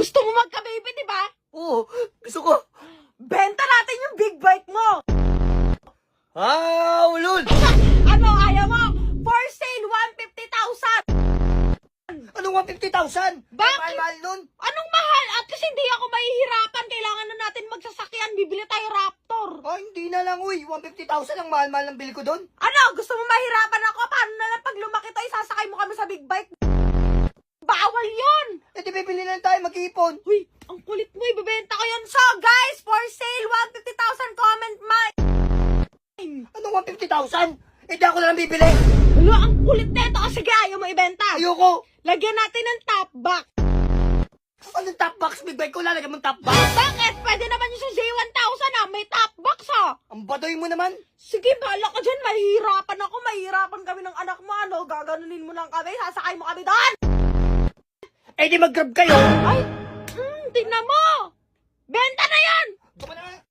Gusto mo magka-baby, di ba? Oo, gusto ko. Benta natin yung big bike mo! Ulol! Ano, ayaw mo? For sale, 150,000! Anong 150,000? Bakit? Mahal-mahal nun. Anong mahal? At least hindi ako mahihirapan. Kailangan na natin magsasakyan. Bibili tayo Raptor. Hindi na lang, uy. 150,000 ang mahal-mahal ng bili ko doon. Ano? Gusto mo mahirapan ako? Paano na lang pag lumaki tayo, sasakay mo kami sa big bike? Bawal yon. Di bibili na lang tayo, mag-iipon. Uy, ang kulit mo. Ibibenta ko yun. So, guys, for sale, 150,000. Comment mine. Anong 150,000? Di ako na lang bibili. Wala, ang kulit nito. Sige, ayaw mo ibenta. Ayoko. Lagyan natin ng top box. Anong top box? Big bike ko lalagyan mong top box. Bakit? Pwede naman yung sa J1000 May top box Ang badoy mo naman. Sige, bahala ka dyan. Mahihirapan ako. Mahihirapan kami ng anak mo. Ano? Gaganunin mo lang kami. Sasakay mo kami doon. Di mag-grab kayo. Ay, tingnan mo. Benta na yan. Tama na.